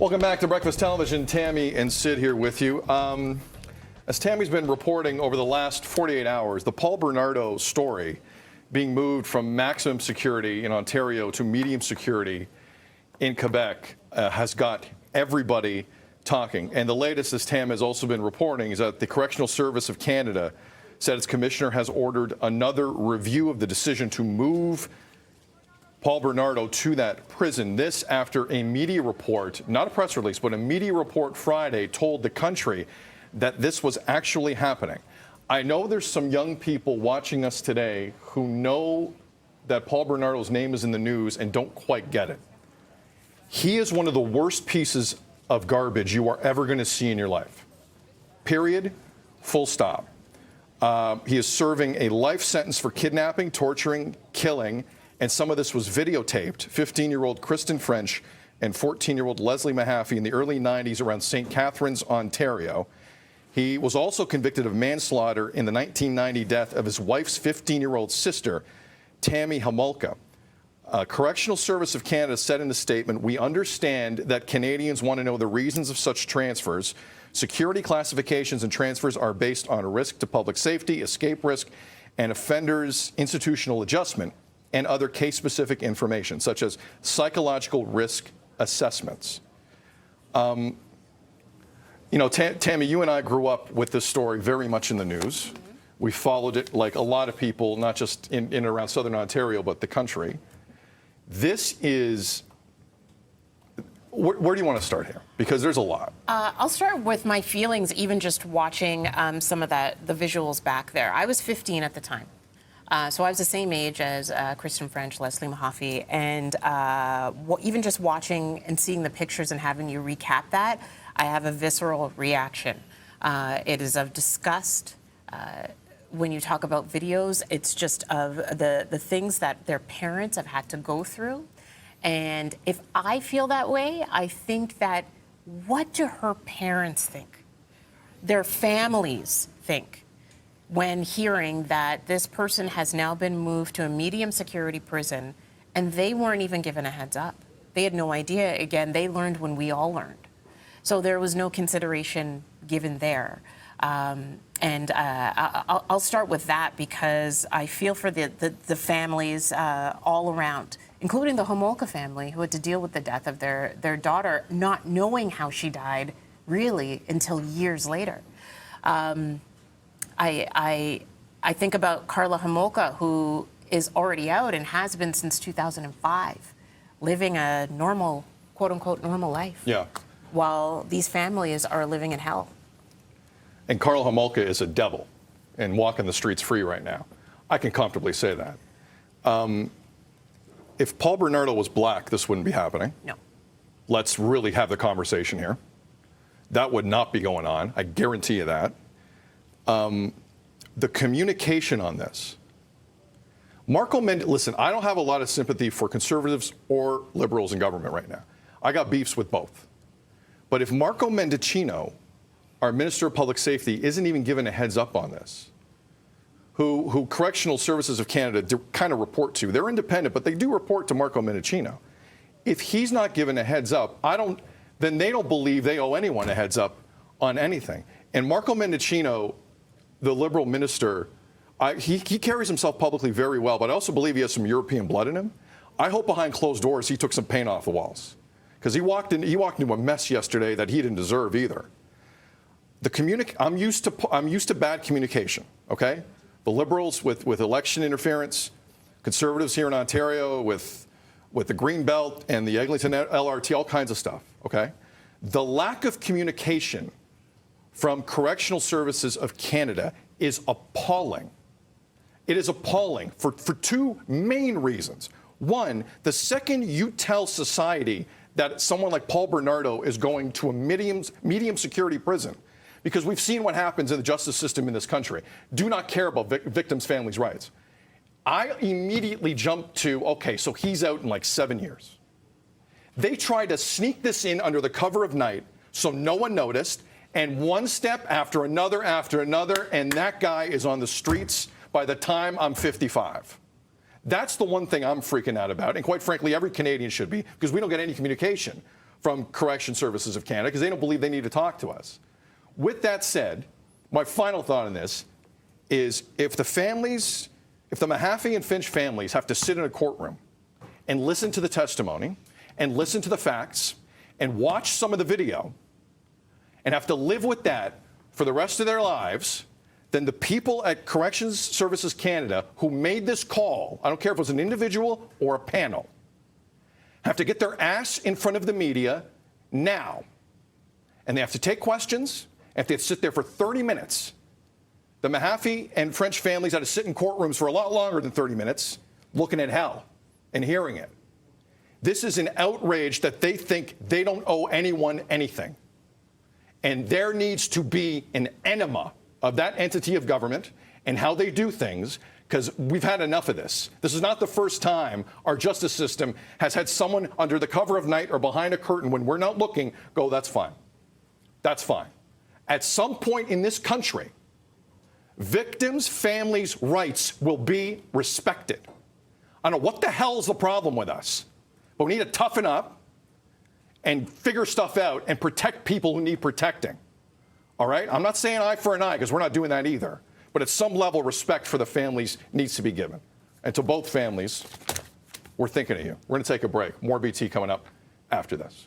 Welcome back to Breakfast Television. Tammy and Sid here with you. As Tammy's been reporting over the last 48 hours, the Paul Bernardo story being moved from maximum security in Ontario to medium security in Quebec has got everybody talking. And the latest, as Tam has also been reporting, is that the Correctional Service of Canada said its commissioner has ordered another review of the decision to move Paul Bernardo to that prison. This after a media report, not a press release, but a media report Friday told the country that this was actually happening. I know there's some young people watching us today who know that Paul Bernardo's name is in the news and don't quite get it. He is one of the worst pieces of garbage you are ever going to see in your life. Period. Full stop. He is serving a life sentence for kidnapping, torturing, killing, and some of this was videotaped. 15-year-old Kristen French and 14-year-old Leslie Mahaffey in the early 90s around St. Catharines, Ontario. He was also convicted of manslaughter in the 1990 death of his wife's 15-year-old sister, Tammy Homolka. Correctional Service of Canada said in a statement, "We understand that Canadians want to know the reasons of such transfers. Security classifications and transfers are based on risk to public safety, escape risk, and offenders' institutional adjustment, and other case-specific information, such as psychological risk assessments." You know, Tammy, you and I grew up with this story very much in the news. Mm-hmm. We followed it like a lot of people, not just in and around Southern Ontario, but the country. This is... Where do you want to start here? Because there's a lot. I'll start with my feelings, even just watching some of the visuals back there. I was 15 at the time. So I was the same age as Kristen French, Leslie Mahaffey, and even just watching and seeing the pictures and having you recap that, I have a visceral reaction. It is of disgust. When you talk about videos, it's just of the things that their parents have had to go through. And if I feel that way, I think that what do her parents think? Their families think when hearing that this person has now been moved to a medium security prison and they weren't even given a heads up. They had no idea. Again, they learned when we all learned. So there was no consideration given there. I'll start with that because I feel for the families all around, including the Homolka family, who had to deal with the death of their daughter, not knowing how she died, really, until years later. I think about Carla Homolka, who is already out and has been since 2005, living a normal, quote-unquote, normal life. Yeah. While these families are living in hell. And Carla Homolka is a devil and walking the streets free right now. I can comfortably say that. If Paul Bernardo was black, this wouldn't be happening. No. Let's really have the conversation here. That would not be going on. I guarantee you that. The communication on this. Marco Mendicino, listen, I don't have a lot of sympathy for conservatives or liberals in government right now. I got beefs with both. But if Marco Mendicino, our Minister of Public Safety, isn't even given a heads up on this, who Correctional Services of Canada kind of report to, they're independent, but they do report to Marco Mendicino. If he's not given a heads up, then they don't believe they owe anyone a heads up on anything. And Marco Mendicino, the Liberal minister, he carries himself publicly very well, but I also believe he has some European blood in him. I hope behind closed doors he took some paint off the walls, because he walked into a mess yesterday that he didn't deserve either. I'm used to bad communication. Okay, the Liberals with election interference, Conservatives here in Ontario with the Green Belt and the Eglinton LRT, all kinds of stuff. Okay, the lack of communication from Correctional Services of Canada is appalling. It is appalling for two main reasons. One, the second you tell society that someone like Paul Bernardo is going to a medium security prison, because we've seen what happens in the justice system in this country, do not care about victims' families' rights. I immediately jumped to, okay, so he's out in like 7 years. They tried to sneak this in under the cover of night so no one noticed, and one step after another, and that guy is on the streets by the time I'm 55. That's the one thing I'm freaking out about, and quite frankly, every Canadian should be, because we don't get any communication from Correction Services of Canada because they don't believe they need to talk to us. With that said, my final thought on this is if the Mahaffey and Finch families have to sit in a courtroom and listen to the testimony and listen to the facts and watch some of the video and have to live with that for the rest of their lives, then the people at Corrections Services Canada who made this call, I don't care if it was an individual or a panel, have to get their ass in front of the media now. And they have to take questions, and they have to sit there for 30 minutes. The Mahaffey and French families had to sit in courtrooms for a lot longer than 30 minutes looking at hell and hearing it. This is an outrage that they think they don't owe anyone anything. And there needs to be an enema of that entity of government and how they do things, because we've had enough of this. This is not the first time our justice system has had someone under the cover of night or behind a curtain when we're not looking go, that's fine. That's fine. At some point in this country, victims' families' rights will be respected. I don't know what the hell is the problem with us, but we need to toughen up and figure stuff out and protect people who need protecting. All right? I'm not saying eye for an eye because we're not doing that either. But at some level, respect for the families needs to be given. And to both families, we're thinking of you. We're going to take a break. More BT coming up after this.